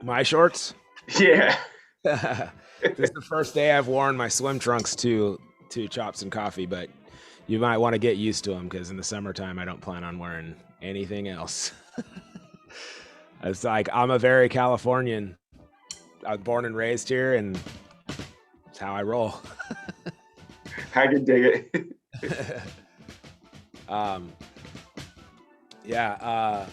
My shorts. Yeah. This is the first day I've worn my swim trunks to Chops and Coffee, but you might want to get used to them because in the summertime I don't plan on wearing anything else. It's like I'm a very Californian. I was born and raised here, and it's how I roll. I can dig it. um, yeah.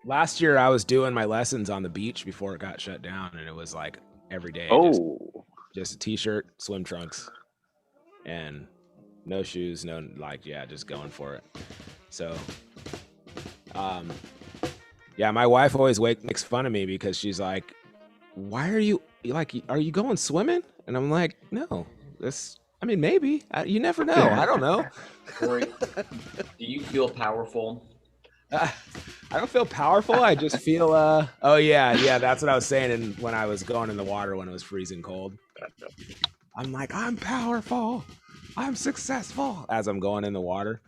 Last year I was doing my lessons on the beach before it got shut down, and it was like every day, Oh, just a t-shirt, swim trunks, and no shoes, no like yeah, just going for it. So, um, yeah, my wife always makes fun of me because she's like, "Why are you like? Are you going swimming?" And I'm like, "No, this. I mean, maybe. You never know. I don't know. Corey, do you feel powerful? Uh, I don't feel powerful. I just feel. Oh yeah. That's what I was saying. And when I was going in the water when it was freezing cold, I'm like, I'm powerful. I'm successful. As I'm going in the water,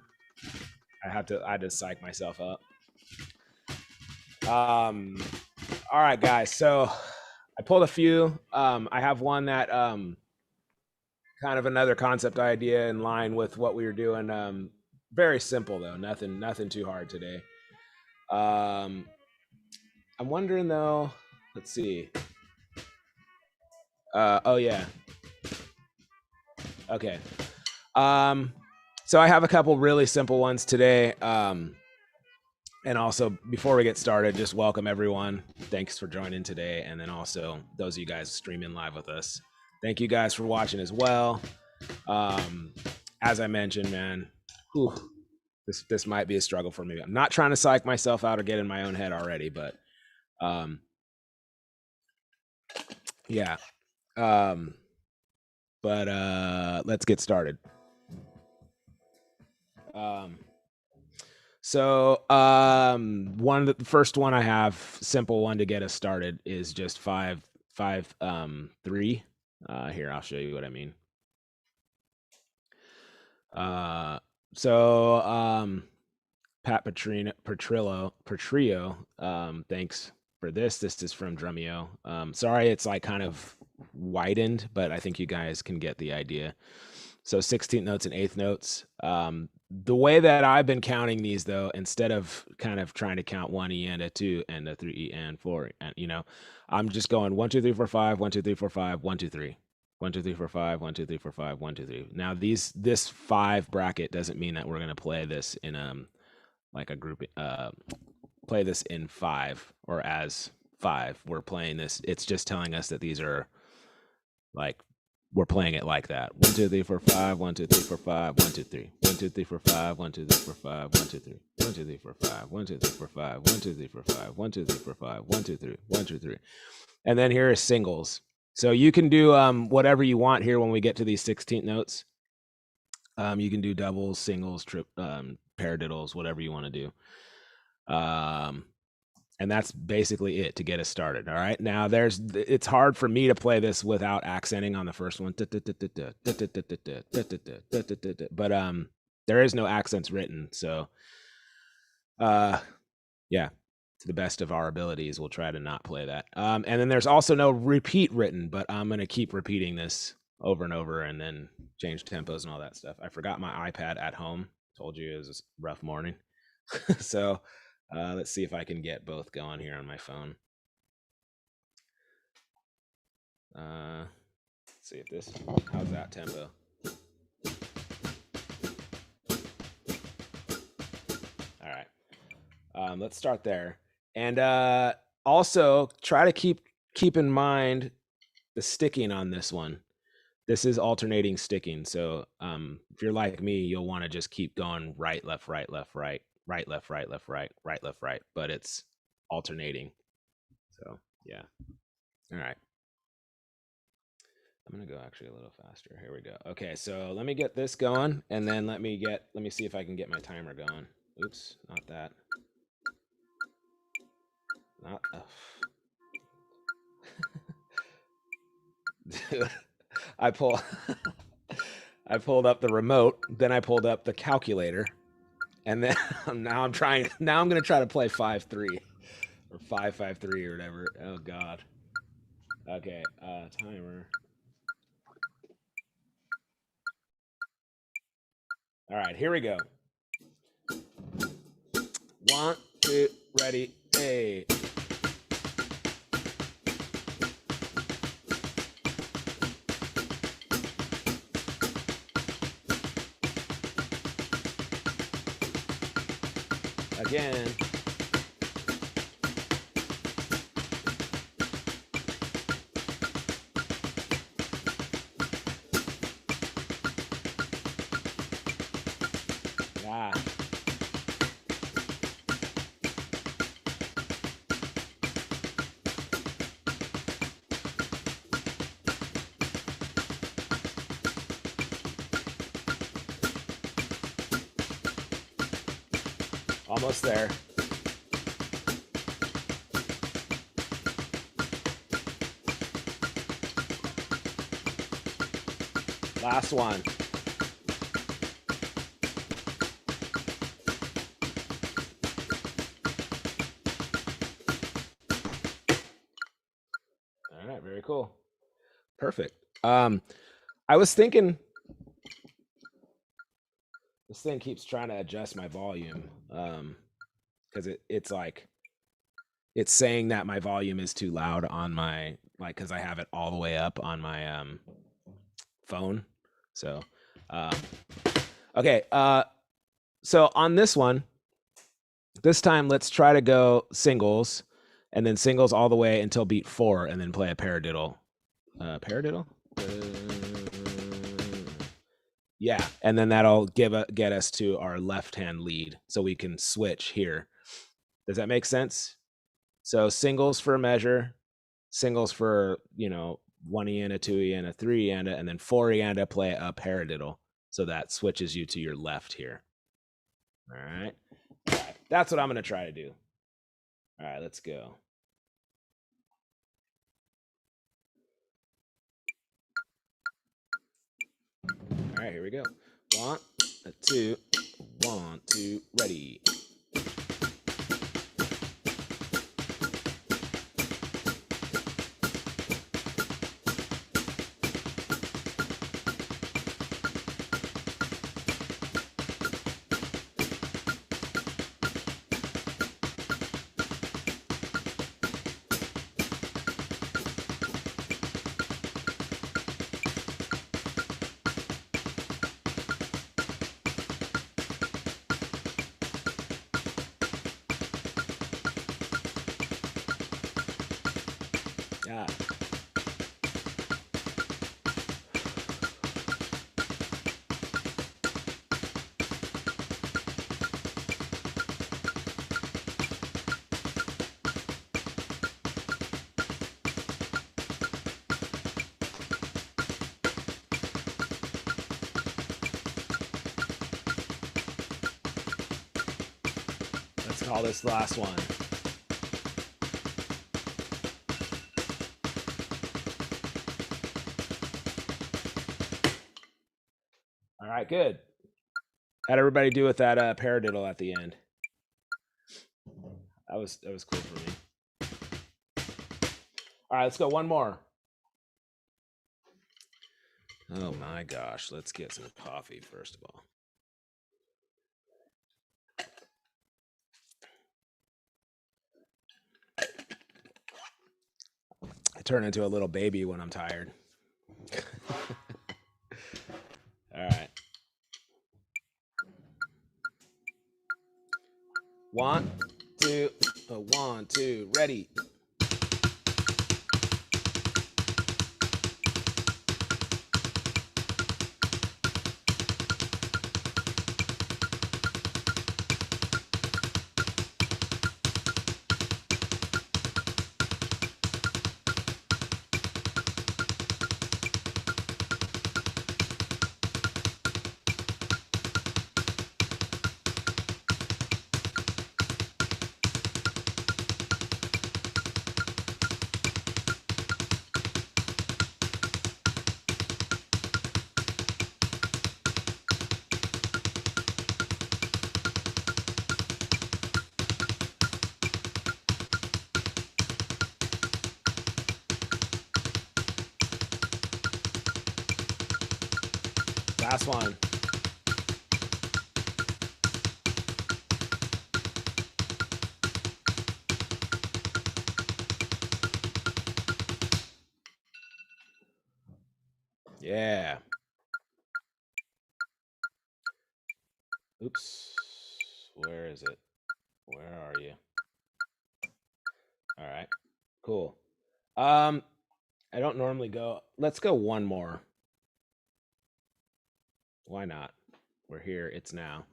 I just psych myself up. Um, all right, guys. So I pulled a few. I have one that kind of another concept idea in line with what we were doing. Very simple though. Nothing too hard today. Um, I'm wondering though. Let's see. Oh yeah. Okay. Um, so I have a couple really simple ones today. And also, before we get started, just welcome everyone. Thanks for joining today. And then also, those of you guys streaming live with us, thank you guys for watching as well. As I mentioned, man, whew, this might be a struggle for me. I'm not trying to psych myself out or get in my own head already, but yeah. Let's get started. The first one I have, simple one to get us started, is just 5-5-3. Here, I'll show you what I mean. Pat Petrillo, thanks for this. This is from Drumeo. Sorry, it's like kind of widened, but I think you guys can get the idea. So 16th notes and 8th notes. The way that I've been counting these, though, instead of kind of trying to count 1E and a 2 and a 3E and 4, and I'm just going 1, 2, 3, 4, 5, 1, 2, 3, 4, 5, 1, 2, 3. 1, 2, 3, 4, 5, 1, 2, 3, 4, 5, 1, 2, 3. Now this 5 bracket doesn't mean that we're gonna play this in like a group play this in 5 or as 5. We're playing this. It's just telling us that these are like we're playing it like that. 1, 2, 3, 4, 5, 1, 2, 3, 4, 5, 1, 2, 3. 1, 2, 3, 4, 5, 1, 2, 3, 4, 5, 1, 2, 3. 1, 2, 3, 4, 5, 1, 2, 3, 4, 5, 1, 2, 3, 4, 5, 1, 2, 3, 4, 5, 1, 2, 3, 1, 2, 3. And then here are singles. So you can do whatever you want here when we get to these 16th notes. You can do doubles, singles, paradiddles, whatever you want to do. And that's basically it to get us started. All right. Now it's hard for me to play this without accenting on the first one. But there is no accents written. So yeah, to the best of our abilities, we'll try to not play that. And then there's also no repeat written, but I'm gonna keep repeating this over and over and then change tempos and all that stuff. I forgot my iPad at home. Told you it was a rough morning. So let's see if I can get both going here on my phone. Let's see if how's that tempo? All right. Let's start there. And also try to keep in mind the sticking on this one. This is alternating sticking. So if you're like me, you'll want to just keep going right, left, right, left, right, right, left, right, left, right, right, left, right, but it's alternating. So yeah. All right. I'm gonna go actually a little faster. Here we go. Okay, so let me get this going, and then let me see if I can get my timer going. Oops, not that. Not. I pull. I pulled up the remote, then I pulled up the calculator, and then now I'm gonna try to play 5-3 or 553 or whatever. Oh God. Okay, timer. All right, here we go. 1, 2, ready, hey. Again. Ah. Almost there. Last one. All right, very cool. Perfect. I was thinking this thing keeps trying to adjust my volume because it's like it's saying that my volume is too loud on my because I have it all the way up on my phone. So okay, so on this one, this time let's try to go singles and then singles all the way until beat 4 and then play a paradiddle. Paradiddle? Yeah, and then that'll get us to our left-hand lead so we can switch here. Does that make sense? So singles for a measure, singles for, 1 eanda, 2 eanda, 3 eanda, and then 4 eanda play a paradiddle. So that switches you to your left here. All right. That's what I'm going to try to do. All right, let's go. All right, here we go. 1, 2, 1, 2, ready. Yeah. Let's call this the last one. All right, good. How'd everybody do with that paradiddle at the end? That was cool for me. All right, let's go one more. Oh my gosh, let's get some coffee first of all. I turn into a little baby when I'm tired. All right. 1, 2, 1, 2, ready. Last one. Yeah. Oops. Where is it? Where are you? All right. Cool. I don't normally go. Let's go one more. Why not? We're here. It's now.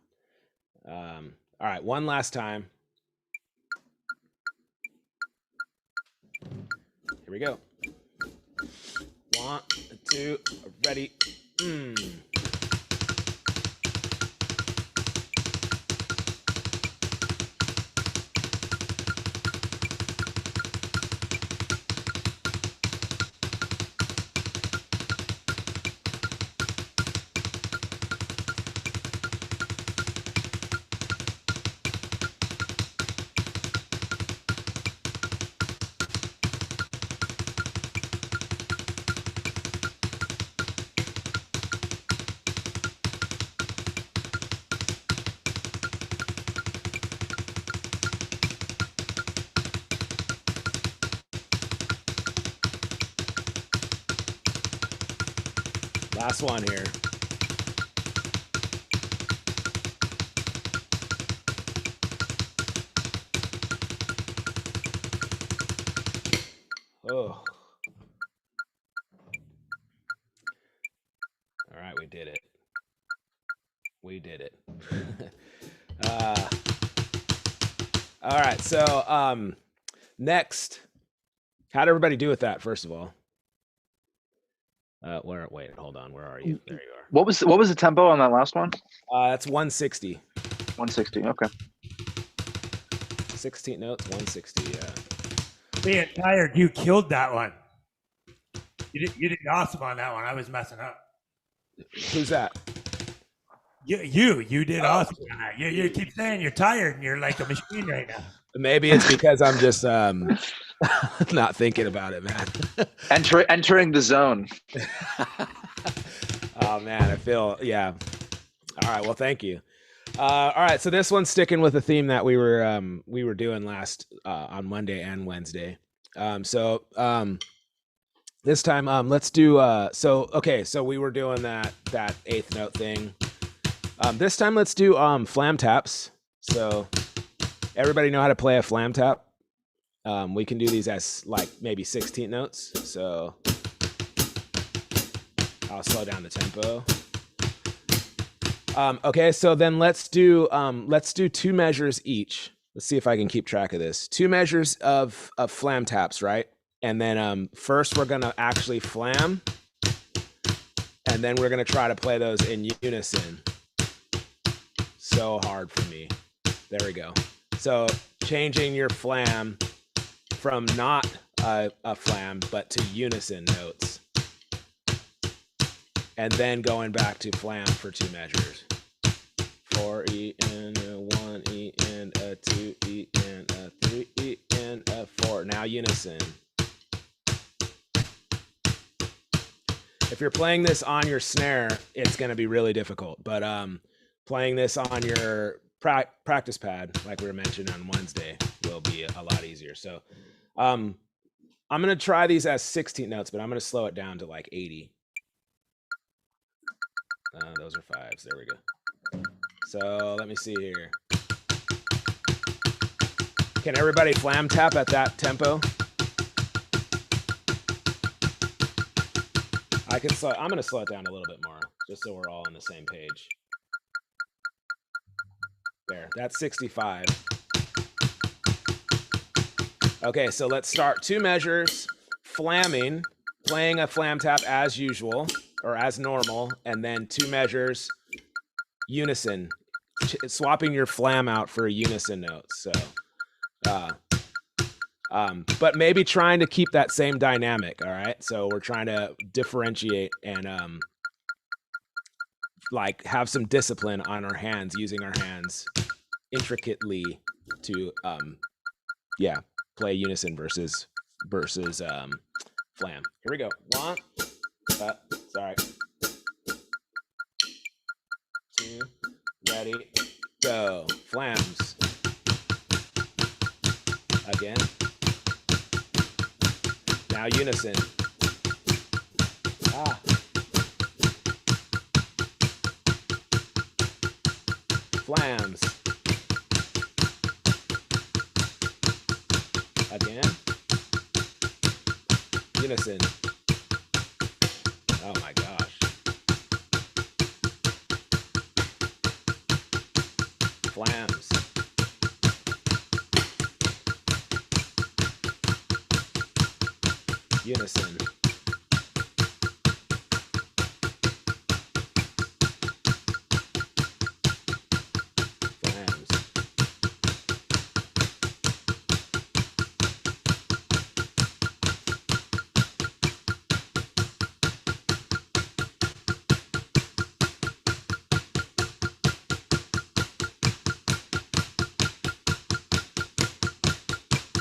All right. One last time. Here we go. 1, 2, ready. Last one here. Oh. All right, we did it. We did it. All right, so next, how'd everybody do with that, first of all? Wait, hold on. Where are you? There you are. What was the tempo on that last one? That's 160. 160. Okay. 16 notes, 160. Yeah. Being tired, you killed that one. You did awesome on that one. I was messing up. Who's that? You did awesome on that. You keep saying you're tired and you're like a machine right now. Maybe it's because I'm just not thinking about it, man. Entering the zone. Oh man, I feel yeah. All right, well, thank you. All right, so this one's sticking with the theme that we were doing last on Monday and Wednesday. This time let's do so we were doing that eighth note thing. This time let's do flam taps. So everybody know how to play a flam tap? We can do these as like maybe 16 notes. So I'll slow down the tempo. Okay, so then let's do 2 measures each. Let's see if I can keep track of this. 2 measures of flam taps, right? And then first we're gonna actually flam, and then we're gonna try to play those in unison. So hard for me. There we go. So changing your flam from not a flam, but to unison notes. And then going back to flam for 2 measures. 4 E and a 1 E and a 2 E and a 3 E and a 4. Now unison. If you're playing this on your snare, it's going to be really difficult. But playing this on your practice pad, like we were mentioning on Wednesday, will be a lot easier. So I'm going to try these as 16 notes, but I'm going to slow it down to like 80. Those are 5s. There we go. So let me see here. Can everybody flam tap at that tempo? I'm going to slow it down a little bit more, just so we're all on the same page. There, that's 65. Okay, so let's start 2 measures, flamming, playing a flam tap as usual, or as normal, and then 2 measures, unison, swapping your flam out for a unison note. So, but maybe trying to keep that same dynamic. All right, so we're trying to differentiate and like have some discipline on our hands, using our hands intricately to play unison versus flam. Here we go. 1. Sorry. Ready, go. Flams. Again. Now unison. Ah. Flams. Again. Unison. Oh my gosh. Flams. Unison. Flams.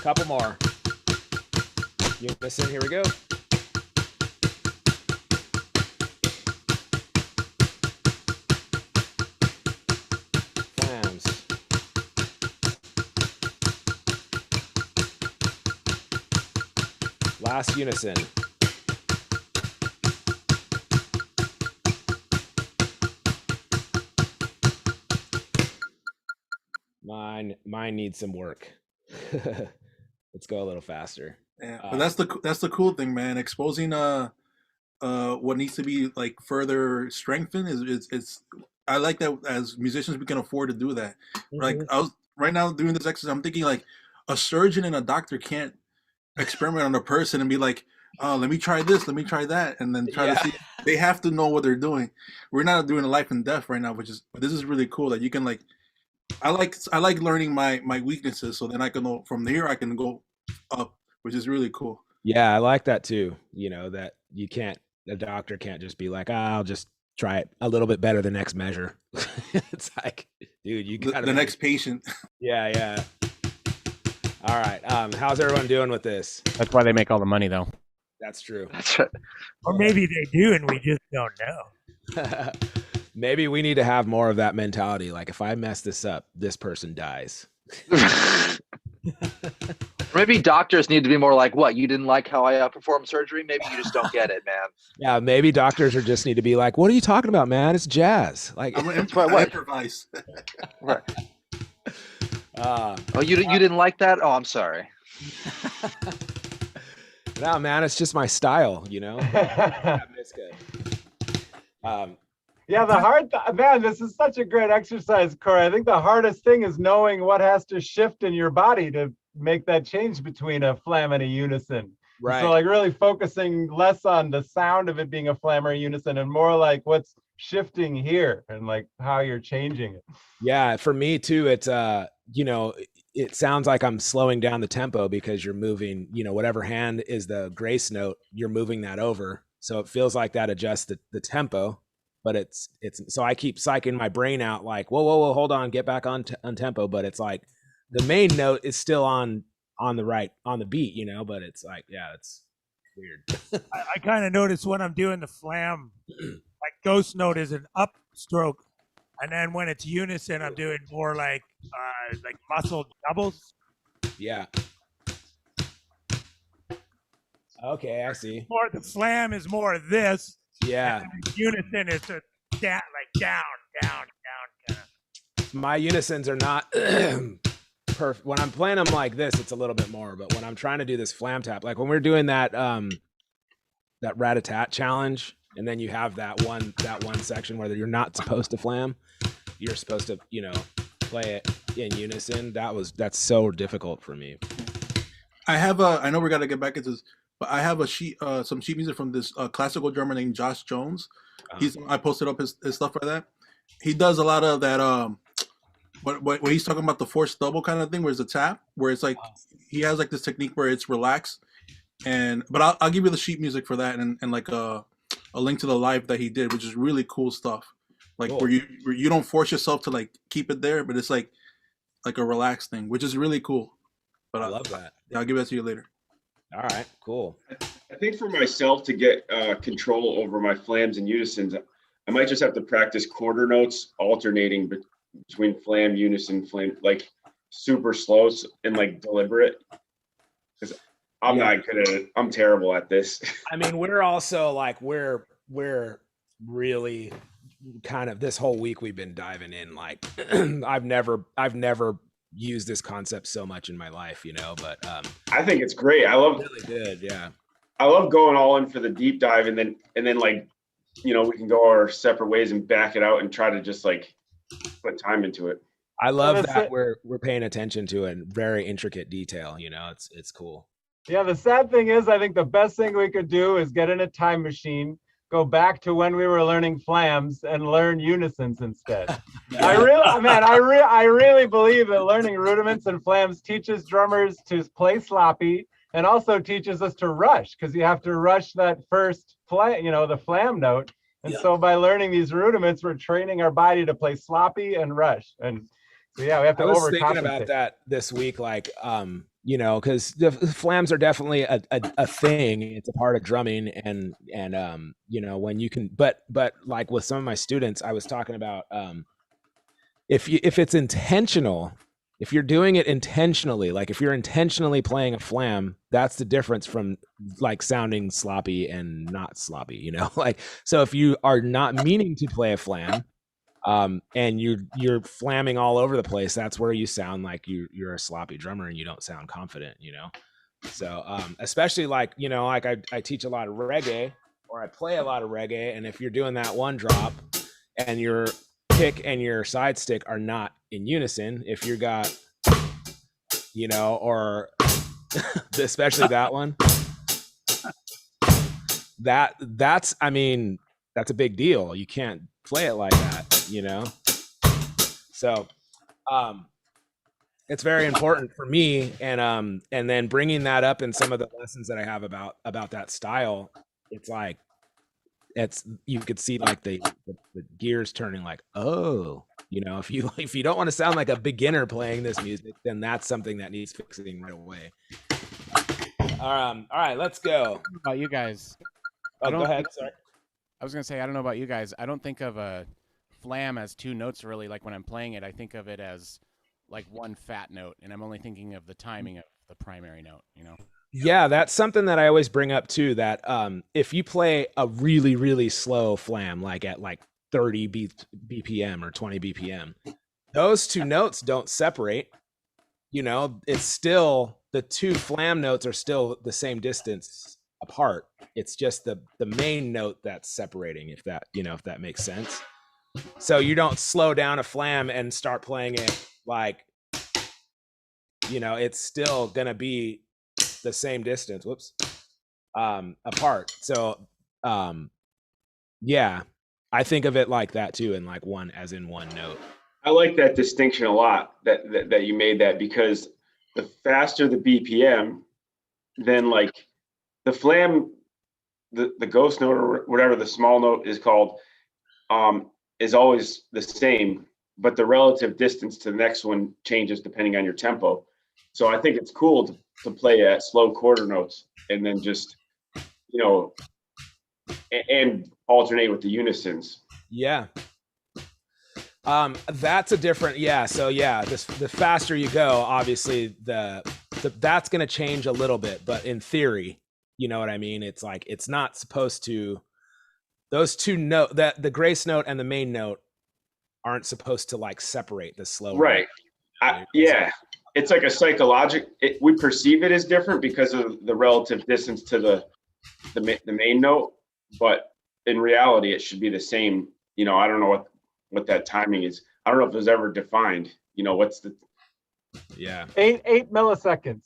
Couple more. Unison, here we go. Flams. Last unison. Mine needs some work. Let's go a little faster. Yeah, but that's the cool thing, man. Exposing what needs to be like further strengthened is it's I like that as musicians we can afford to do that. Like I was right now doing this exercise, I'm thinking like a surgeon and a doctor can't experiment on a person and be like, oh, let me try this, let me try that, and then try to see. They have to know what they're doing. We're not doing a life and death right now, but this is really cool that you can like. I like learning my weaknesses, so then I can know from here I can go up, which is really cool. Yeah, I like that too. You know, that the doctor can't just be like, I'll just try it a little bit better the next measure. It's like, dude, you got the next patient. Yeah. All right. How's everyone doing with this? That's why they make all the money, though. That's true. That's right. Or maybe they do and we just don't know. Maybe we need to have more of that mentality. Like, if I mess this up, this person dies. Maybe doctors need to be more like, what, you didn't like how I performed surgery? Maybe you just don't get it, man. Yeah, maybe doctors just need to be like, what are you talking about, man? It's jazz. Like, I'm what? improvise. Right. Oh, you didn't like that? Oh, I'm sorry. No, man, it's just my style, you know? It's good. Yeah, man, this is such a great exercise, Corey. I think the hardest thing is knowing what has to shift in your body to make that change between a flam and a unison. Right. So like really focusing less on the sound of it being a flam or a unison and more like what's shifting here and like how you're changing it. Yeah, for me too, it's you know, it sounds like I'm slowing down the tempo because you're moving, you know, whatever hand is the grace note, you're moving that over. So it feels like that adjusts the tempo, but it's so I keep psyching my brain out like, whoa, hold on, get back on tempo. But it's like the main note is still on the beat, you know, but it's like, yeah, it's weird. I kind of notice when I'm doing the flam, like ghost note is an upstroke. And then when it's unison, I'm doing more like muscle doubles. Yeah. Okay, I see. More the flam is more this. Yeah. And the unison is a down, down. Kind of. My unisons are not perfect. When I'm playing them like this, it's a little bit more. But when I'm trying to do this flam tap, like when we're doing that that rat-a-tat challenge, and then you have that one section where you're not supposed to flam, you're supposed to, you know, play it in unison. That's so difficult for me. I know we got to get back into this, but I have some sheet music from this classical drummer named Josh Jones. I posted up his stuff for that. He does a lot of that what he's talking about, the forced double kind of thing, where it's a tap, where it's like he has like this technique where it's relaxed. But I'll give you the sheet music for that and like a link to the live that he did, which is really cool stuff. Like cool. where you don't force yourself to like keep it there, but it's like a relaxed thing, which is really cool. But I love that. Yeah, I'll give that to you later. All right, cool. I think for myself to get control over my flams and unisons, I might just have to practice quarter notes alternating between flam, unison, flam, like super slow and like deliberate. Because I'm Yeah. not good at it. I'm terrible at this. I mean, we're also like we're really kind of this whole week we've been diving in. Like I've never used this concept so much in my life, you know. But I think it's great. I love really good, yeah. I love going all in for the deep dive, and then like, you know, we can go our separate ways and back it out and try to just like put time into it. I love that's that it. we're paying attention to a very intricate detail. You know, it's cool. Yeah, the sad thing is, I think the best thing we could do is get in a time machine, go back to when we were learning flams, and learn unisons instead. I really believe that learning rudiments and flams teaches drummers to play sloppy, and also teaches us to rush, because you have to rush that first flam, you know, the flam note. And so by learning these rudiments, we're training our body to play sloppy and rush. And so yeah, we have to I was overcompensate. thinking about that this week, like, you know, because the flams are definitely a thing. It's a part of drumming, and you know, when you can, but like with some of my students, I was talking about if it's intentional, if you're doing it intentionally, like if you're intentionally playing a flam, that's the difference from like sounding sloppy and not sloppy, you know. Like, so if you are not meaning to play a flam, and you're flamming all over the place, that's where you sound like you're a sloppy drummer and you don't sound confident, you know. So especially like, you know, like I teach a lot of reggae, or I play a lot of reggae, and if you're doing that one drop and your pick and your side stick are not in unison, if you got, you know, or especially that one, that's I mean, that's a big deal. You can't play it like that, you know. So it's very important for me, and then bringing that up in some of the lessons that I have about that style, it's like, it's, you could see like the gears turning, like, oh, you know, if you don't want to sound like a beginner playing this music, then that's something that needs fixing right away. All right, let's go. About you guys. Oh, go ahead. Sorry. I was gonna say, I don't know about you guys. I don't think of a flam as two notes really. Like when I'm playing it, I think of it as like one fat note, and I'm only thinking of the timing of the primary note, you know? Yeah, that's something that I always bring up too, that if you play a really, really slow flam, like at like 30 BPM or 20 BPM, those two notes don't separate. You know, it's still, the two flam notes are still the same distance apart. It's just the main note that's separating, if that, you know, if that makes sense. So you don't slow down a flam and start playing it like, you know, it's still gonna be the same distance, apart. So yeah, I think of it like that too, in like one, as in one note. I like that distinction a lot, that you made that, because the faster the BPM, then like the flam, the ghost note or whatever the small note is called, is always the same, but the relative distance to the next one changes depending on your tempo. So I think it's cool to play at slow quarter notes, and then just, you know, and alternate with the unisons. Yeah. That's a different, yeah. So yeah, the faster you go, obviously that's going to change a little bit, but in theory, you know what I mean? It's like, it's not supposed to, those two note, that the grace note and the main note aren't supposed to like separate the slow. Right. Yeah. It's like a psychological, we perceive it as different because of the relative distance to the main note, but in reality, it should be the same. You know, I don't know what that timing is. I don't know if it was ever defined. You know, what's the? Yeah. 8 milliseconds.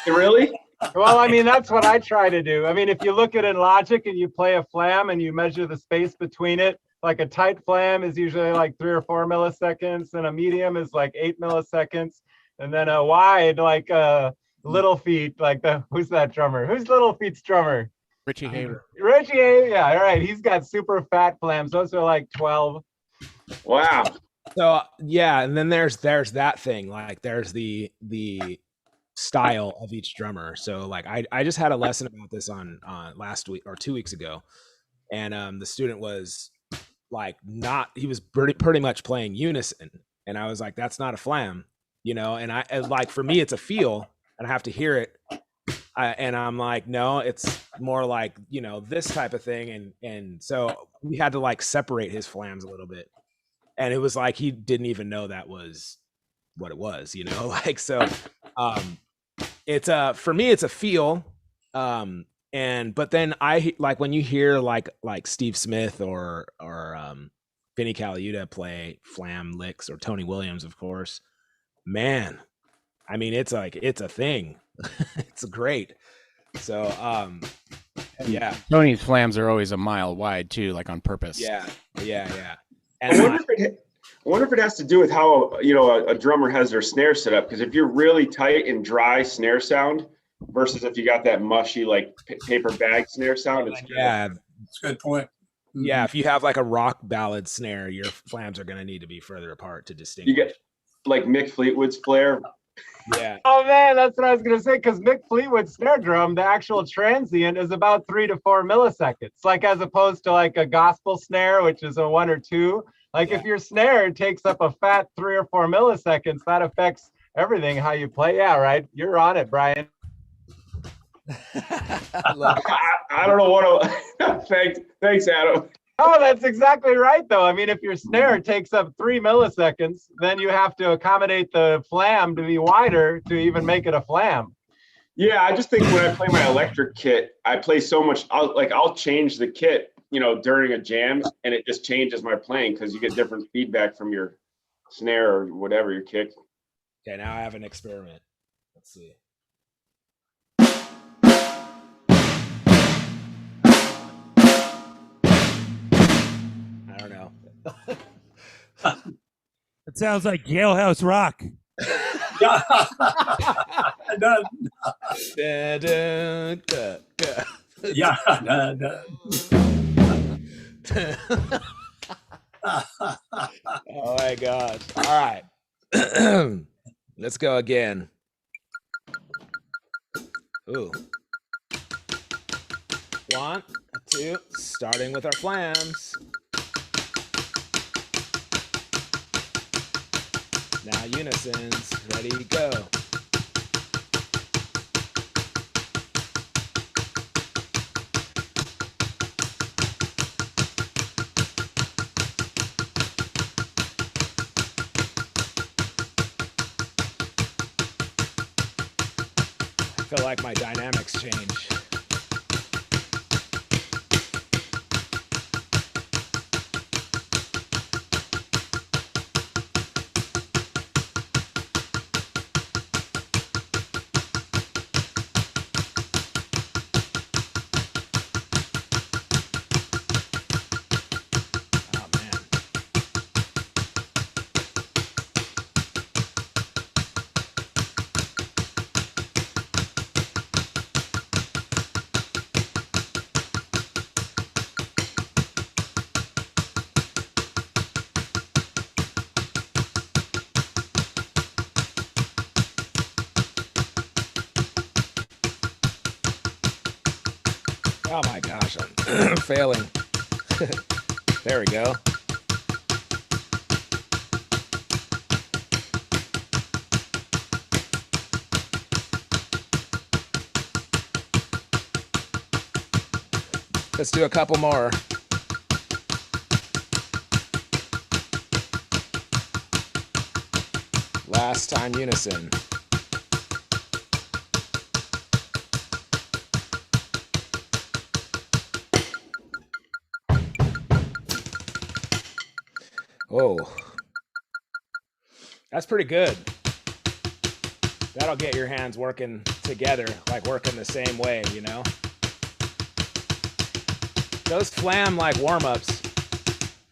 Really? Well, I mean, that's what I try to do. I mean, if you look at it in Logic and you play a flam and you measure the space between it, like a tight flam is usually like 3 or 4 milliseconds, and a medium is like 8 milliseconds. And then a wide, like Little Feat, like who's that drummer? Who's Little Feat's drummer? Richie Hayward. Richie Hayward, yeah, all right. He's got super fat flams. Those are like 12. Wow. So yeah, and then there's that thing, like there's the style of each drummer. So like I just had a lesson about this on last week or 2 weeks ago, and the student was like, he was pretty much playing unison, And I was like, that's not a flam, you know. And like for me, it's a feel, and I have to hear it. And I'm like, no, it's more like, you know, this type of thing. And so we had to like separate his flams a little bit. And it was like he didn't even know that was what it was, you know. Like, so it's for me it's a feel. And but then I like when you hear like Steve Smith or Vinny Colaiuta play flam licks, or Tony Williams, of course, man, I mean, it's like, it's a thing. It's great. So yeah. Tony's flams are always a mile wide too, like on purpose. Yeah. I wonder if it has to do with how, you know, a drummer has their snare set up. Because if you're really tight and dry snare sound versus if you got that mushy like paper bag snare sound, it's good. Yeah. That's a good point. Yeah, if you have like a rock ballad snare, your flams are going to need to be further apart to distinguish. You get like Mick Fleetwood's flare. Yeah. Oh man, that's what I was gonna say. Because Mick Fleetwood's snare drum, the actual transient is about 3 to 4 milliseconds. Like as opposed to like a gospel snare, which is a 1 or 2. Like if your snare takes up a fat 3 or 4 milliseconds, that affects everything how you play. Yeah, right. You're on it, Brian. I don't know what. Thanks, Adam. Oh, that's exactly right, though. I mean, if your snare takes up 3 milliseconds, then you have to accommodate the flam to be wider to even make it a flam. Yeah, I just think when I play my electric kit, I play so much. I'll change the kit, you know, during a jam, and it just changes my playing because you get different feedback from your snare or whatever your kick. Okay, now I have an experiment. Let's see. I don't know. It sounds like Jailhouse Rock. Yeah. Yeah. Oh my gosh. All right. Let's go again. Ooh. 1, 2, starting with our flams. Now unisons, ready, go. I feel like my dynamics change. Oh my gosh, I'm failing. There we go. Let's do a couple more. Last time unison. Whoa. That's pretty good. That'll get your hands working together, like working the same way, you know? Those flam like warm-ups,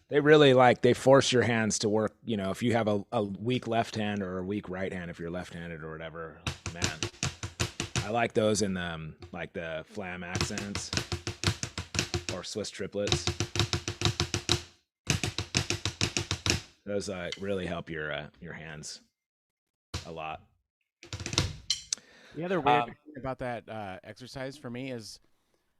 they really like, they force your hands to work, you know, if you have a weak left hand or a weak right hand, if you're left-handed or whatever, man. I like those in the, like the flam accents or Swiss triplets. Those really help your hands a lot. The other weird thing about that exercise for me is,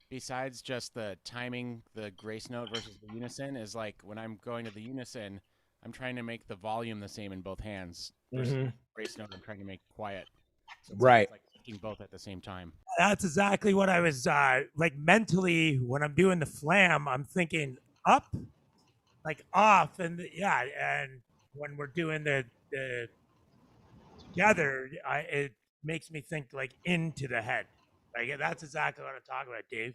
besides just the timing, the grace note versus the unison, is like when I'm going to the unison, I'm trying to make the volume the same in both hands. Grace note I'm trying to make quiet. So Right. It's like thinking both at the same time. That's exactly what I was like mentally when I'm doing the flam. I'm thinking up, like off, and and when we're doing the together, it makes me think like into the head. Like that's exactly what I'm talking about, Dave.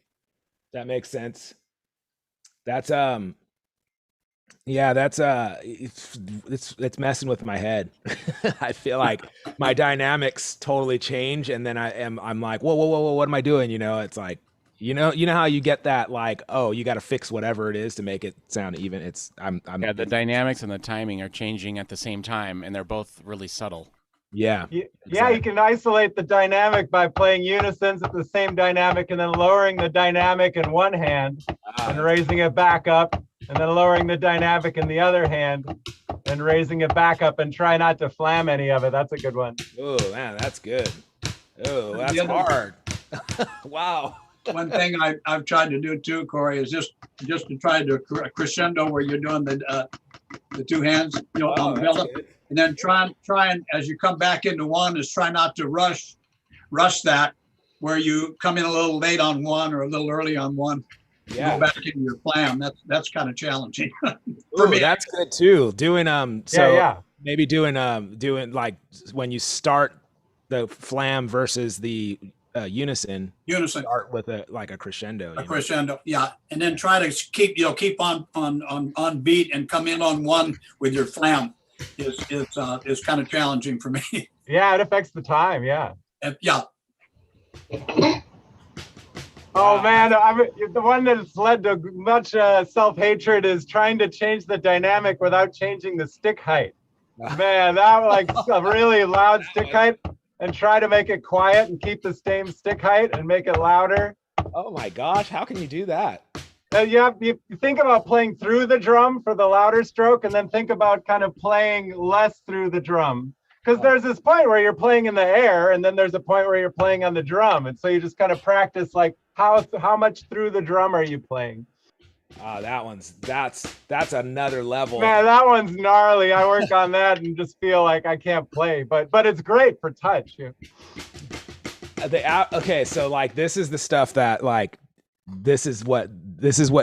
That makes sense. That's yeah, that's it's messing with my head. I feel like my dynamics totally change, and then I'm like, whoa, what am I doing? You know, it's like, you know how you get that, like, oh, you got to fix whatever it is to make it sound even. It's I'm Yeah, the dynamics and the timing are changing at the same time, and they're both really subtle. Yeah. Yeah, you can isolate the dynamic by playing unisons at the same dynamic and then lowering the dynamic in one hand and raising it back up, and then lowering the dynamic in the other hand and raising it back up, and try not to flam any of it. That's a good one. Oh man, that's good. Oh, that's The other- hard. Wow. One thing I've tried to do too, Corey, is just to try to crescendo where you're doing the two hands, you know, on the bellow. And then try and as you come back into one, is try not to rush that, where you come in a little late on one or a little early on one. Yeah. Go back into your flam. That's kind of challenging. For me, that's good too. Doing yeah. maybe doing like when you start the flam versus the unison start with a crescendo. A crescendo, yeah, and then try to keep on beat and come in on one with your flam is kind of challenging for me. Yeah, it affects the time. Yeah. Yeah. Oh man, the one that's led to much self-hatred is trying to change the dynamic without changing the stick height. Man, that like a really loud stick height, and try to make it quiet and keep the same stick height and make it louder. Oh my gosh, how can you do that? You think about playing through the drum for the louder stroke, and then think about kind of playing less through the drum. Because there's this point where you're playing in the air, and then there's a point where you're playing on the drum. And so you just kind of practice like how much through the drum are you playing? That's another level. Man, that one's gnarly. I work on that and just feel like I can't play, but it's great for touch. Yeah. Okay, so like this is the stuff that like this is what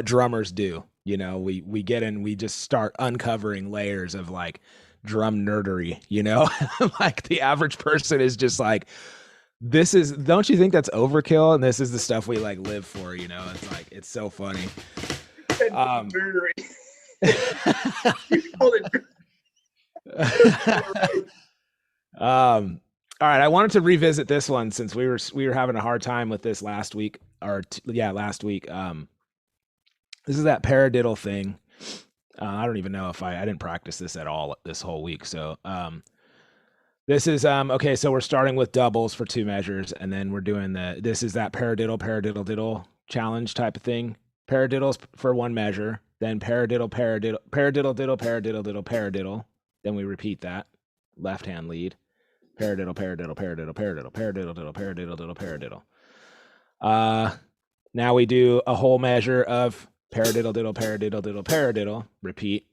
drummers do. You know, we get in, we just start uncovering layers of like drum nerdery, you know? Like the average person is just like, don't you think that's overkill? And this is the stuff we like live for, you know? It's like, it's so funny. All right, I wanted to revisit this one since we were having a hard time with this last week, last week. This is that paradiddle thing. I don't even know if I didn't practice this at all this whole week. So this is okay. So we're starting with doubles for 2 measures, and then we're doing this is that paradiddle challenge type of thing. Paradiddles for 1 measure, then paradiddle, paradiddle. Then we repeat that left hand lead. Paradiddle. Now we do a whole measure of paradiddle, repeat,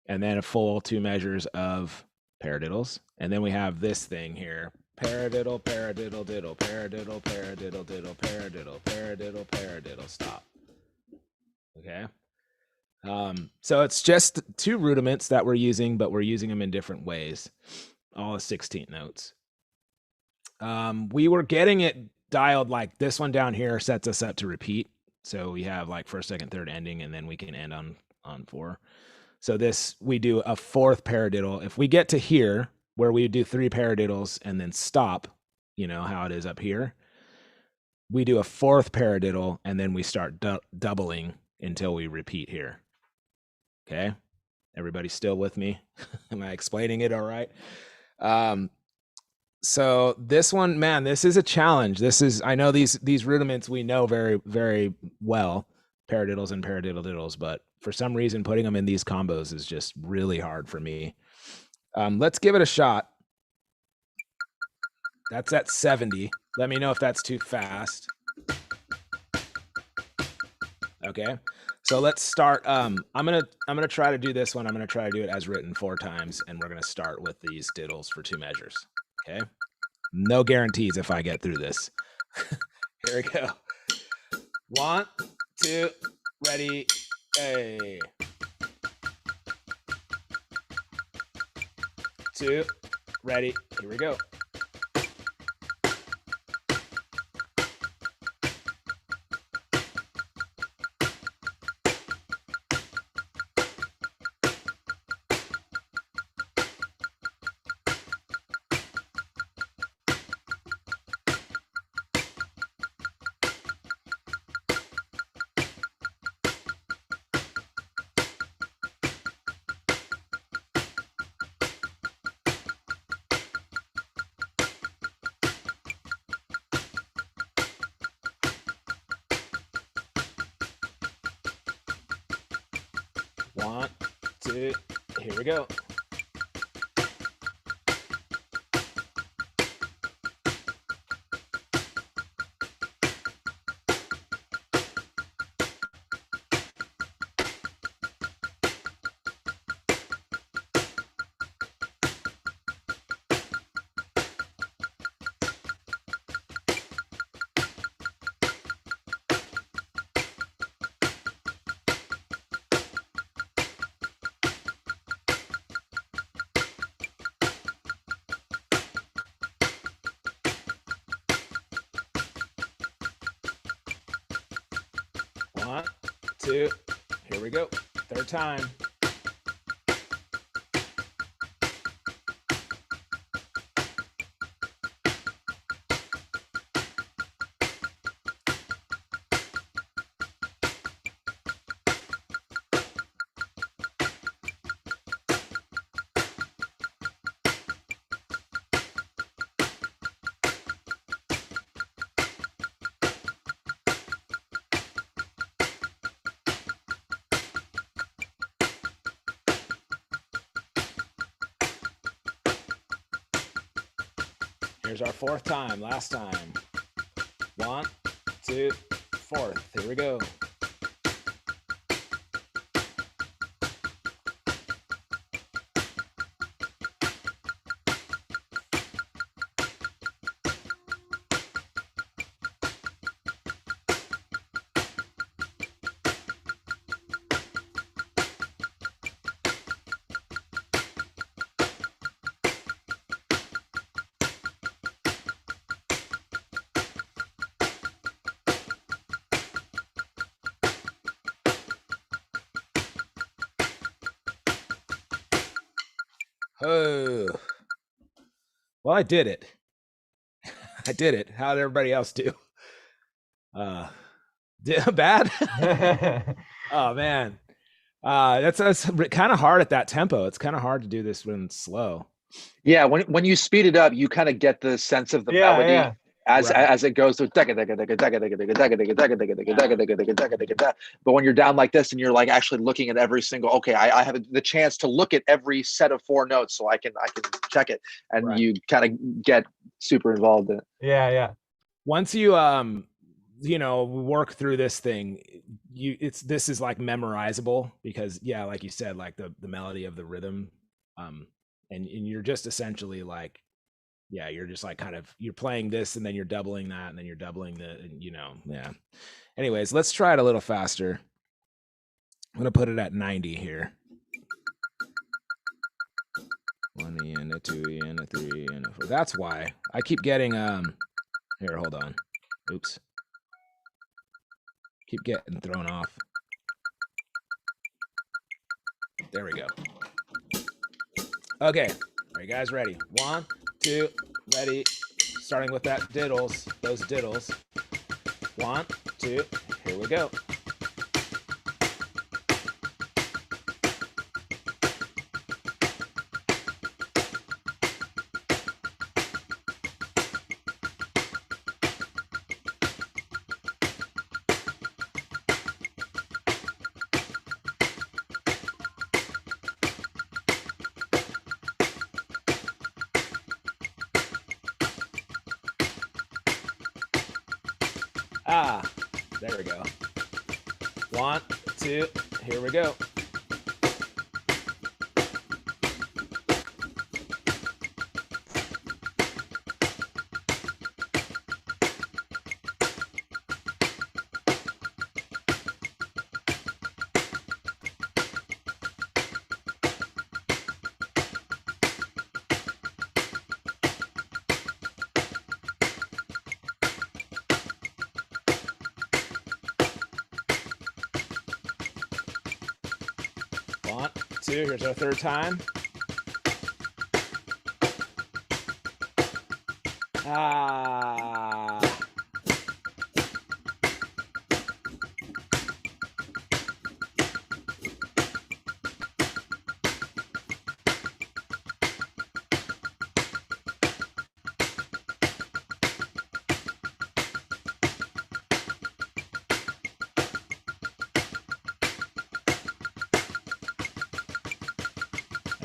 and then a full 2 measures of paradiddles, and then we have this thing here: paradiddle, paradiddle, stop. Okay. So it's just 2 rudiments that we're using, but we're using them in different ways. All 16th notes. We were getting it dialed like this one down here sets us up to repeat. So we have like first, second, third ending, and then we can end on 4. So this, we do a 4th paradiddle. If we get to here, where we do 3 paradiddles and then stop, you know how it is up here, we do a 4th paradiddle, and then we start doubling until we repeat here. Okay? Everybody still with me? Am I explaining it all right? So this one, man, this is a challenge. I know these rudiments we know very, very well, paradiddles and paradiddle-diddles, but for some reason putting them in these combos is just really hard for me. Let's give it a shot. That's at 70. Let me know if that's too fast. Okay. So let's start. I'm gonna try to do this one. I'm gonna try to do it as written 4 times, and we're gonna start with these diddles for 2 measures. Okay. No guarantees if I get through this. Here we go. 1, 2, ready, hey. 2, ready. Here we go. One, two, here we go. One, two, here we go. 3rd time. Here's our 4th time, last time. 1, 2, 4th. Here we go. Oh, well, I did it. I did it. How did everybody else do? Bad? Oh man. That's kind of hard at that tempo. It's kind of hard to do this when it's slow. Yeah, when you speed it up, you kind of get the sense of the melody as it goes through. But when you're down like this and you're like actually looking at every single, okay, I have the chance to look at every set of 4 notes, so I can check it, and you kind of get super involved in it. Yeah. Once you work through this thing, this is like memorizable, because like you said, like the melody of the rhythm, and you're just essentially like, you're just like you're playing this and then you're doubling that and then you're doubling Anyways, let's try it a little faster. I'm gonna put it at 90 here. 1 E and a 2 E and a 3 and a 4. That's why I keep getting here, hold on. Oops. Keep getting thrown off. There we go. Okay. Are you guys ready? 1, 2, ready. Starting with those diddles. 1, 2, here we go. There we go. 1, 2, here we go. One, 2, here's our third time. Ah.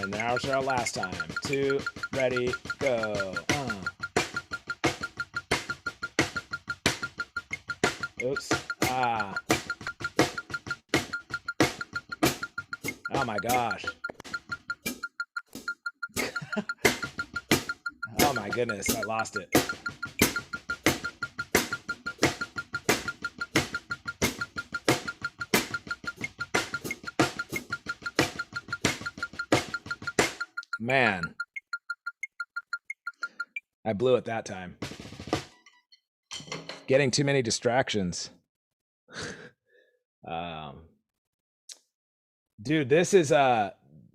And now's our last time. 2, ready, go. Oops. Ah. Oh my gosh. Oh my goodness, I lost it. Man, I blew it that time. Getting too many distractions. Dude, this is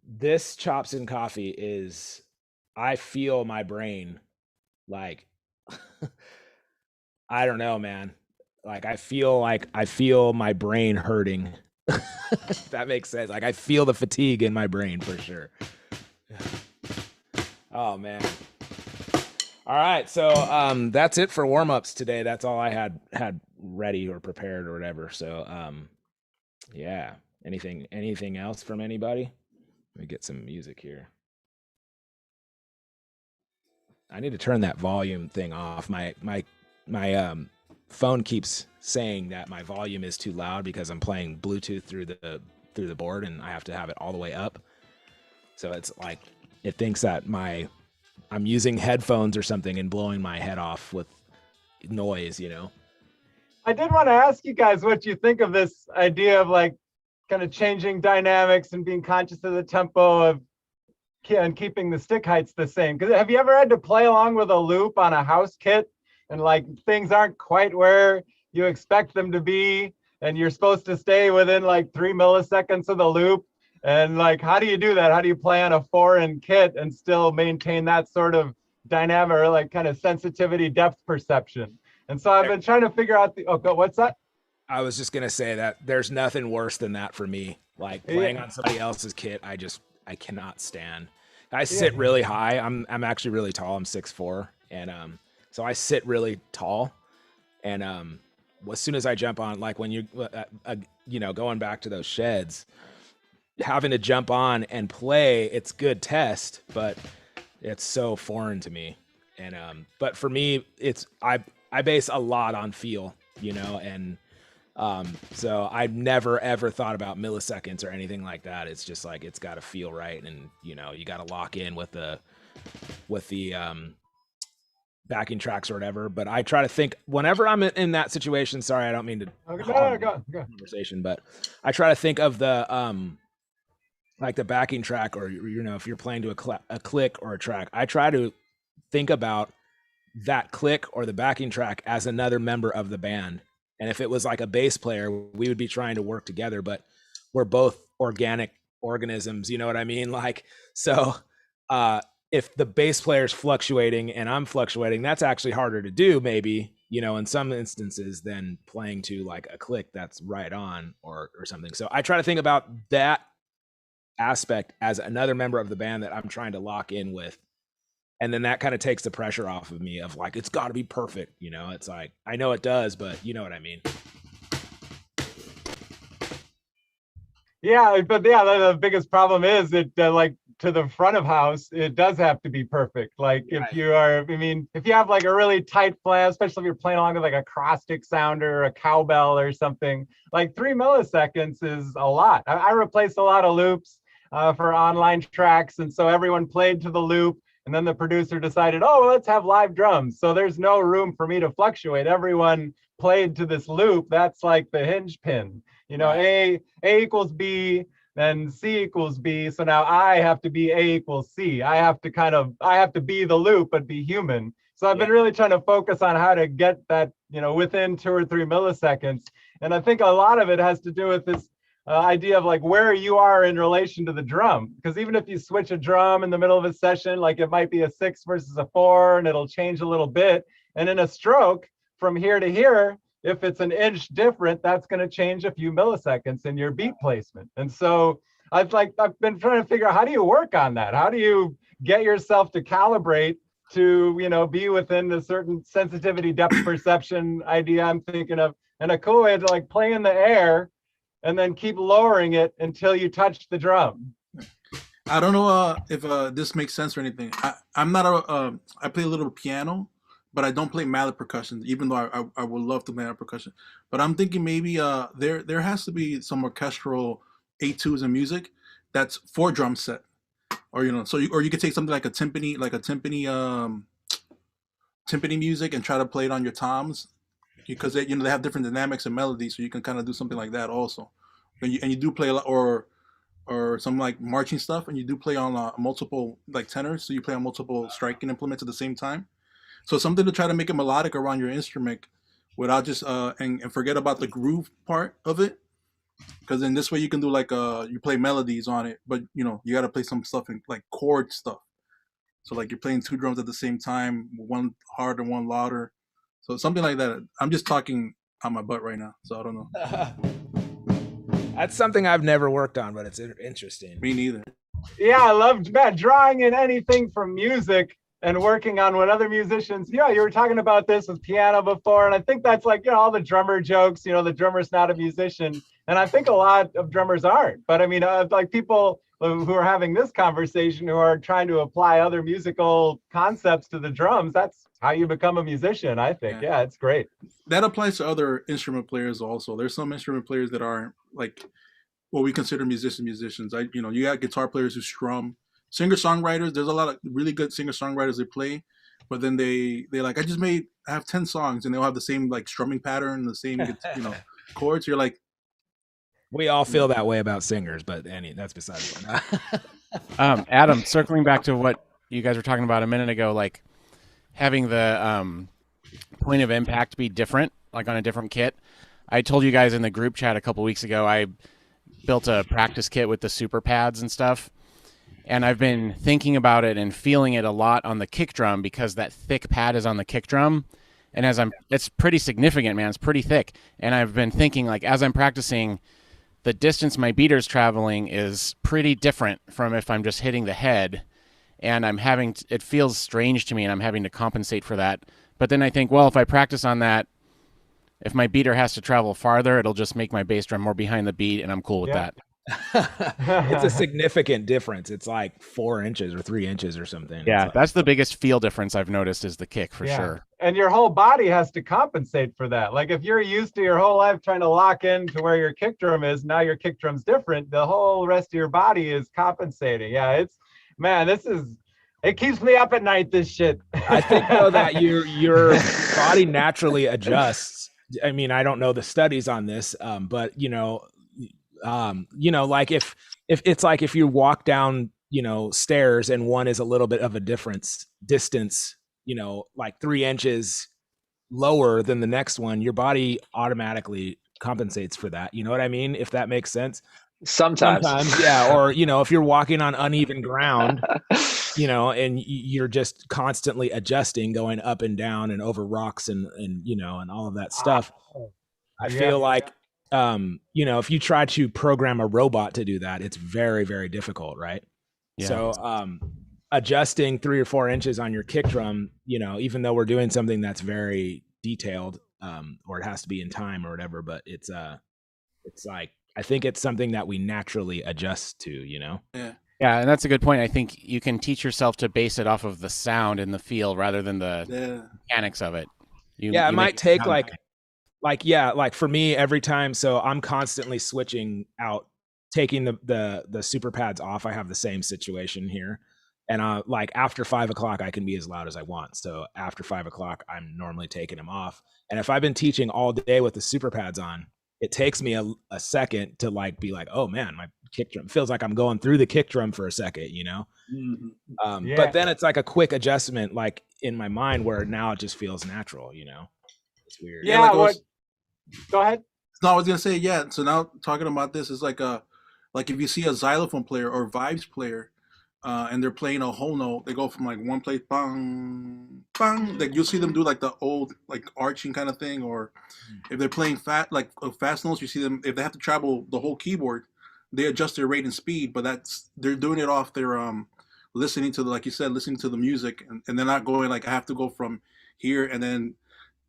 this Chops and Coffee is, I feel my brain like I don't know, man. Like I feel my brain hurting. If that makes sense. Like I feel the fatigue in my brain for sure. Oh man. All right, so that's it for warm-ups today. That's all I had ready or prepared or whatever. So yeah. Anything else from anybody? Let me get some music here. I need to turn that volume thing off. My phone keeps saying that my volume is too loud because I'm playing Bluetooth through the board and I have to have it all the way up. So it's like it thinks that I'm using headphones or something and blowing my head off with noise, you know. I did want to ask you guys what you think of this idea of like kind of changing dynamics and being conscious of the tempo of and keeping the stick heights the same. Because have you ever had to play along with a loop on a house kit and like things aren't quite where you expect them to be and you're supposed to stay within like 3 milliseconds of the loop? And like, how do you do that? How do you play on a foreign kit and still maintain that sort of dynamic or like kind of sensitivity, depth perception? And so I've been trying to figure out what's that? I was just gonna say that there's nothing worse than that for me. Like playing on somebody else's kit, I cannot stand. I sit really high. I'm actually really tall. I'm 6'4", and so I sit really tall. And as soon as I jump on, like when you going back to those sheds, having to jump on and play, it's good test, but it's so foreign to me. And but for me, it's I base a lot on feel, and so I've never ever thought about milliseconds or anything like that. It's just like it's got to feel right, and you got to lock in with the backing tracks or whatever. But I try to think whenever I'm in that situation. Sorry, I don't mean to go. Conversation, but I try to think of the like the backing track, or if you're playing to a click or a track, I try to think about that click or the backing track as another member of the band. And if it was like a bass player, we would be trying to work together, but we're both organic organisms, you know what I mean? Like, so if the bass player's fluctuating and I'm fluctuating, that's actually harder to do maybe, in some instances than playing to like a click that's right on or something. So I try to think about that aspect as another member of the band that I'm trying to lock in with. And then that kind of takes the pressure off of me of like, it's got to be perfect. It's like, I know it does, but you know what I mean? Yeah, but yeah, the biggest problem is that like to the front of house, it does have to be perfect. Like if you are, I mean, if you have like a really tight flam, especially if you're playing along with like a acrostic sounder or a cowbell or something, like 3 milliseconds is a lot. I replaced a lot of loops for online tracks, and so everyone played to the loop. And then the producer decided, oh, well, let's have live drums. So there's no room for me to fluctuate. Everyone played to this loop. That's like the hinge pin. You know, A equals B, then C equals B. So now I have to be A equals C. I have to be the loop, but be human. So I've been really trying to focus on how to get that, you know, within 2 or 3 milliseconds. And I think a lot of it has to do with this idea of like where you are in relation to the drum. Because even if you switch a drum in the middle of a session, like it might be a 6 versus a 4, and it'll change a little bit. And in a stroke from here to here, if it's an inch different, that's going to change a few milliseconds in your beat placement. And so I've been trying to figure out, how do you work on that? How do you get yourself to calibrate to, you know, be within a certain sensitivity, depth perception idea I'm thinking of, and a cool way to like play in the air and then keep lowering it until you touch the drum. I don't know if this makes sense or anything. I'm not I play a little piano, but I don't play mallet percussion, even though I would love to play mallet percussion. But I'm thinking maybe there has to be some orchestral etudes in music that's 4 drum set, or you know, or you could take something like a timpani timpani music and try to play it on your toms, because they have different dynamics and melodies, so you can kind of do something like that also. And you do play a lot, or some like marching stuff, and you do play on multiple like tenors, so you play on multiple striking implements at the same time. So something to try to make it melodic around your instrument without just and forget about the groove part of it, because in this way you can do like you play melodies on it, but you know you got to play some stuff in like chord stuff. So like you're playing 2 drums at the same time, one hard and one louder. So something like that. I'm just talking on my butt right now, so I don't know. That's something I've never worked on, but it's interesting. Me neither. Yeah, I love drawing in anything from music and working on what other musicians, you were talking about this with piano before. And I think that's like, all the drummer jokes, the drummer's not a musician. And I think a lot of drummers aren't. But I mean, like people who are having this conversation, who are trying to apply other musical concepts to the drums, that's how you become a musician, I think. Yeah, it's great. That applies to other instrument players also. There's some instrument players that aren't like what we consider musicians. You got guitar players who strum. Singer-songwriters, there's a lot of really good singer-songwriters they play, but then they like, I have 10 songs, and they'll have the same like strumming pattern, the same chords. You're like, we all feel that way about singers, but that's beside the point. Adam, circling back to what you guys were talking about a minute ago, like having the point of impact be different, like on a different kit. I told you guys in the group chat a couple weeks ago, I built a practice kit with the super pads and stuff. And I've been thinking about it and feeling it a lot on the kick drum, because that thick pad is on the kick drum. And it's pretty significant, man. It's pretty thick. And I've been thinking, like, as I'm practicing, the distance my beater's traveling is pretty different from if I'm just hitting the head. And it feels strange to me, and I'm having to compensate for that. But then I think, well, if I practice on that, if my beater has to travel farther, it'll just make my bass drum more behind the beat, and I'm cool with that. It's a significant difference. It's like 4 inches or 3 inches or something. Yeah, that's the biggest feel difference I've noticed, is the kick, for sure. And your whole body has to compensate for that. Like if you're used to your whole life trying to lock into where your kick drum is, now your kick drum's different, the whole rest of your body is compensating. Yeah, it keeps me up at night, this shit. I think though that your body naturally adjusts. I mean, I don't know the studies on this, but like if it's like if you walk down, stairs and one is a little bit of a distance, like 3 inches lower than the next one, your body automatically compensates for that. You know what I mean? If that makes sense. Sometimes, yeah. Or, if you're walking on uneven ground, and you're just constantly adjusting, going up and down and over rocks and all of that stuff. I feel like, if you try to program a robot to do that, it's very, very difficult, right? Yeah. So adjusting 3 or 4 inches on your kick drum, even though we're doing something that's very detailed, or it has to be in time or whatever, but it's like I think it's something that we naturally adjust to, you know? Yeah. Yeah, and that's a good point. I think you can teach yourself to base it off of the sound and the feel rather than the mechanics of it. It you might make take sound better. like for me every time. So I'm constantly switching out, taking the super pads off. I have the same situation here. And like after 5 o'clock, I can be as loud as I want. So after 5 o'clock, I'm normally taking them off. And if I've been teaching all day with the super pads on, it takes me a second to like be like, oh man, my kick drum feels like I'm going through the kick drum for a second, you know? Mhm. But then it's like a quick adjustment, like in my mind, where now it just feels natural, you know? It's weird. Yeah. Go ahead. No, I was gonna say, yeah. So now talking about this is like if you see a xylophone player or vibes player, and they're playing a whole note, they go from like one place, bang, bang. Like you'll see them do like the old like arching kind of thing, or if they're playing fast notes, you see them if they have to travel the whole keyboard, they adjust their rate and speed, but they're doing it off their listening to like you said, listening to the music, and they're not going like I have to go from here and then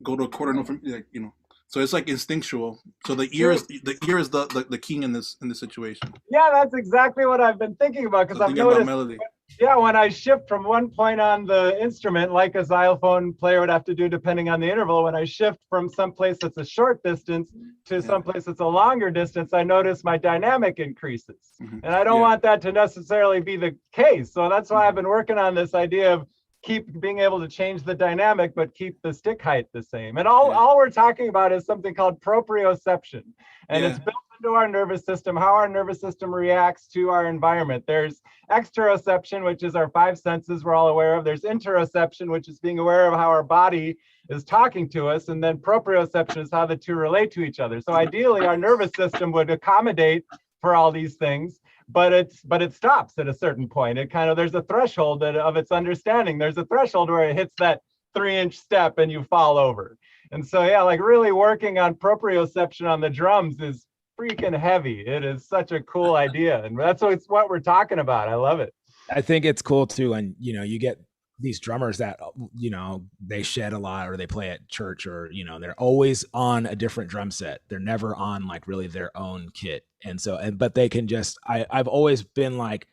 go to a quarter note from like, you know. So it's like instinctual. So the ear is the key in this situation. Yeah, that's exactly what I've been thinking about because So I've thinking about noticed. melody. Yeah, when I shift from one point on the instrument, like a xylophone player would have to do depending on the interval, when I shift from someplace that's a short distance to someplace that's a longer distance, I notice my dynamic increases. And I don't want that to necessarily be the case. So that's why I've been working on this idea of keep being able to change the dynamic, but keep the stick height the same. And all we're talking about is something called proprioception. And it's built into our nervous system, how our nervous system reacts to our environment. There's exteroception, which is our 5 senses we're all aware of. There's interoception, which is being aware of how our body is talking to us. And then proprioception is how the two relate to each other. So ideally, our nervous system would accommodate for all these things, but it stops at a certain point. It kind of, there's a threshold of its understanding. There's a threshold where it hits that 3-inch step and you fall over. And so, yeah, like really working on proprioception on the drums is freaking heavy. It is such a cool idea. And that's what we're talking about. I love it. I think it's cool too. And, you know, you get these drummers that, you know, they shed a lot or they play at church or, you know, they're always on a different drum set. They're never on like really their own kit. And so, but they can just, I've always been like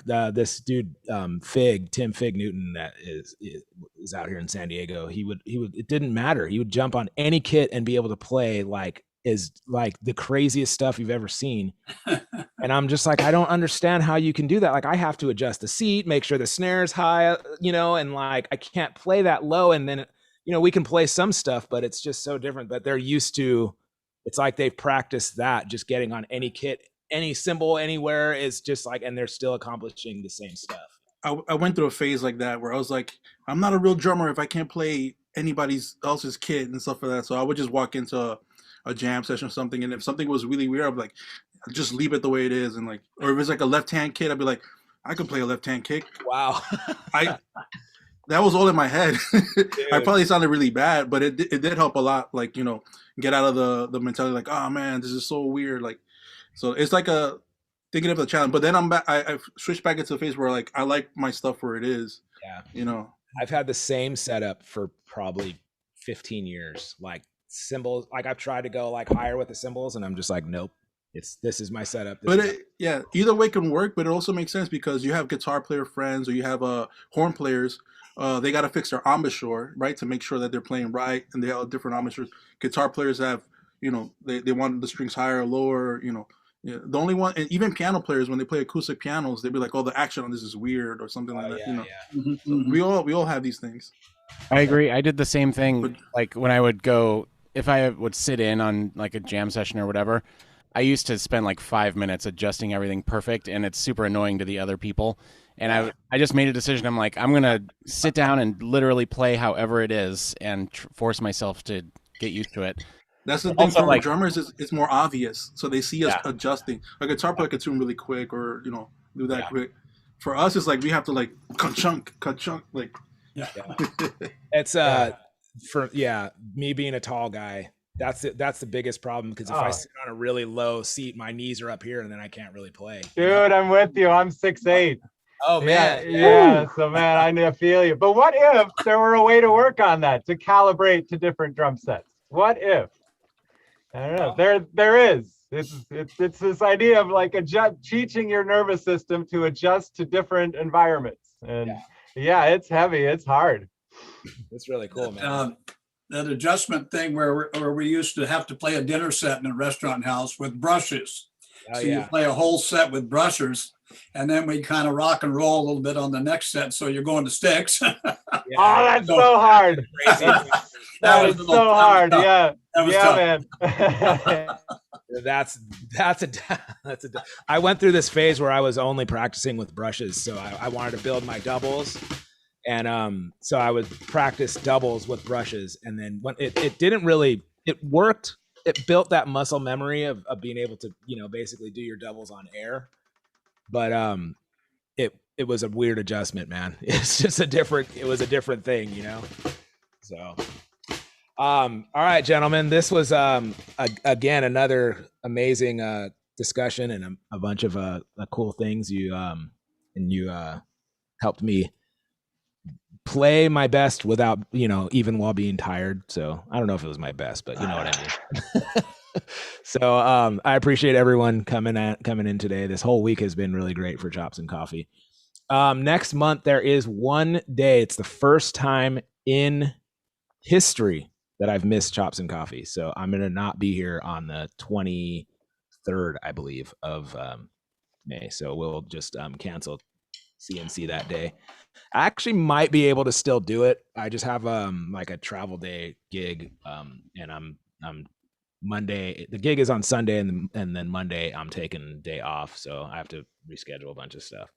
this dude, Tim Fig Newton that is out here in San Diego. He would, it didn't matter. He would jump on any kit and be able to play like the craziest stuff you've ever seen. And I'm just like, I don't understand how you can do that. Like I have to adjust the seat, make sure the snare is high, you know, and like, I can't play that low. And then, you know, we can play some stuff, but it's just so different. But they're used to, it's like they've practiced that, just getting on any kit, any cymbal anywhere is just like, and they're still accomplishing the same stuff. I went through a phase like that where I was like, I'm not a real drummer if I can't play anybody else's kit and stuff like that. So I would just walk into a jam session or something, and if something was really weird, I'd be like, just leave it the way it is, and like, or if it's like a left-hand kit, I'd be like, I could play a left-hand kick. Wow. That was all in my head. I probably sounded really bad, but it did help a lot. Like, you know, get out of the mentality like, oh man, this is so weird. Like, so it's like a thinking of the challenge. But then I'm back. I switched back into the phase where like I like my stuff where it is. Yeah. You know, I've had the same setup for probably 15 years. Like cymbals, like I've tried to go like higher with the cymbals, and I'm just like, nope. This is my setup. Yeah, either way can work, but it also makes sense because you have guitar player friends or you have horn players. They got to fix their embouchure, right, to make sure that they're playing right, and they have different embouchures. Guitar players have, you know, they want the strings higher or lower, you know. Yeah, the only one, and even piano players, when they play acoustic pianos, they'd be like, "Oh, the action on this is weird" or something like that. Yeah, you know, yeah. So we all have these things. I agree. I did the same thing. Like when I would go, if I would sit in on like a jam session or whatever, I used to spend like 5 minutes adjusting everything perfect, and it's super annoying to the other people. And I just made a decision. I'm like, I'm going to sit down and literally play however it is and force myself to get used to it. That's the thing also, for like, drummers is it's more obvious. So they see us adjusting. A guitar player can tune really quick or, you know, do that quick. For us, it's like we have to like cut chunk, like. Yeah. It's me being a tall guy. That's the biggest problem because if I sit on a really low seat, my knees are up here and then I can't really play. Dude, I'm with you. I'm 6'8". Oh man. Yeah. So man, I feel you. But what if there were a way to work on that, to calibrate to different drum sets? What if? I don't know. There is. It's this idea of like teaching your nervous system to adjust to different environments. And yeah, it's heavy. It's hard. That's really cool, man. That adjustment thing where we used to have to play a dinner set in a restaurant house with brushes. Oh, So yeah. you play a whole set with brushes, and then we kind of rock and roll a little bit on the next set. So you're going to sticks. Yeah. Oh, that's so hard. Crazy. That is was so hard. tough. Yeah. That was tough. Man. That's a. I went through this phase where I was only practicing with brushes, so I wanted to build my doubles, and so I would practice doubles with brushes, and then when it didn't really, it worked. It built that muscle memory of being able to, you know, basically do your doubles on air, but it was a weird adjustment, man. It's just it was a different thing, you know. So. All right, gentlemen, this was again another amazing discussion and a bunch of cool things. You helped me play my best without, you know, even while being tired. So I don't know if it was my best, but you know what I mean. So I appreciate everyone coming in today. This whole week has been really great for Chops and Coffee. Next month there is one day. It's the first time in history that I've missed Chops and Coffee. So I'm going to not be here on the 23rd, I believe, of May. So we'll just cancel CNC that day. I actually might be able to still do it. I just have like a travel day gig, and I'm Monday. The gig is on Sunday, and then Monday I'm taking day off, so I have to reschedule a bunch of stuff.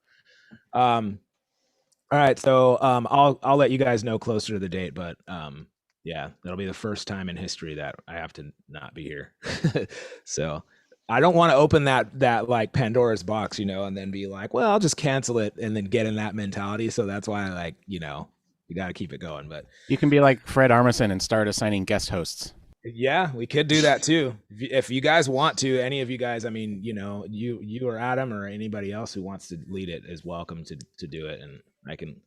All right, so I'll let you guys know closer to the date, but yeah, that'll be the first time in history that I have to not be here. So I don't want to open that like Pandora's box, you know, and then be like, well, I'll just cancel it and then get in that mentality. So that's why I like, you know, you got to keep it going. But You can be like Fred Armisen and start assigning guest hosts. yeah, we could do that too. If you guys want to, any of you guys, I mean, you know, you or Adam or anybody else who wants to lead it is welcome to do it. And I can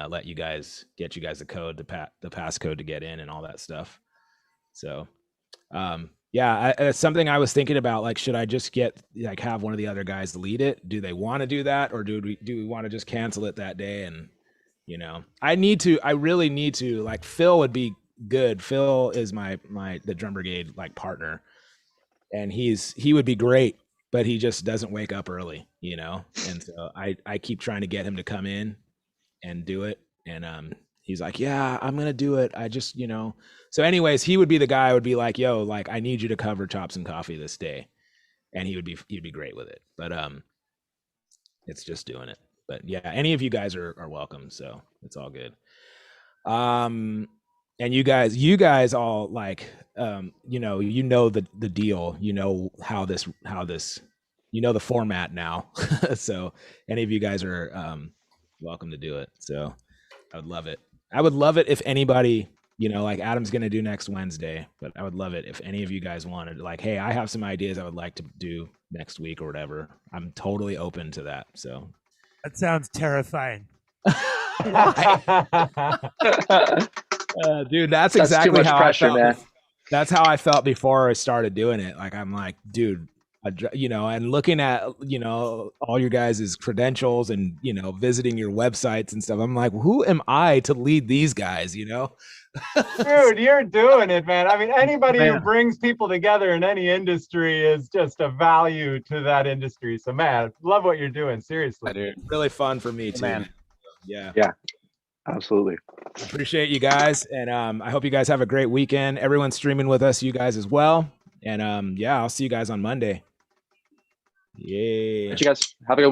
let you guys get you guys the code, the passcode to get in and all that stuff. So, yeah, it's something I was thinking about. Like, should I just have one of the other guys lead it? Do they want to do that, or do we want to just cancel it that day? And you know, I really need to. Like, Phil would be good. Phil is the drum brigade like partner, and he would be great, but he just doesn't wake up early, you know. And so I keep trying to get him to come in and do it, and he's like, yeah, I'm gonna do it. I just, you know. So anyways, he would be the guy who would be like, yo, like, I need you to cover Chops and Coffee this day, and he'd be great with it. But it's just doing it. But yeah, any of you guys are welcome, so it's all good. And you guys all like, you know the deal, you know how this, you know the format now. So any of you guys are welcome to do it. So I would love it. I would love it if anybody, you know, like Adam's going to do next Wednesday, but I would love it if any of you guys wanted, like, hey, I have some ideas I would like to do next week or whatever. I'm totally open to that. So That sounds terrifying. Dude, that's too exactly much how pressure, I felt. man. That's how I felt before I started doing it. Like, I'm like, dude, you know, and looking at, you know, all your guys' credentials and, you know, visiting your websites and stuff. I'm like, who am I to lead these guys, you know? Dude, you're doing it, man. I mean, anybody who brings people together in any industry is just a value to that industry. So, man, love what you're doing. Seriously. Dude, really fun for me too. Man. Yeah. Absolutely. Appreciate you guys. And I hope you guys have a great weekend. Everyone's streaming with us, you guys as well. And yeah, I'll see you guys on Monday. Yeah. You guys have a good weekend.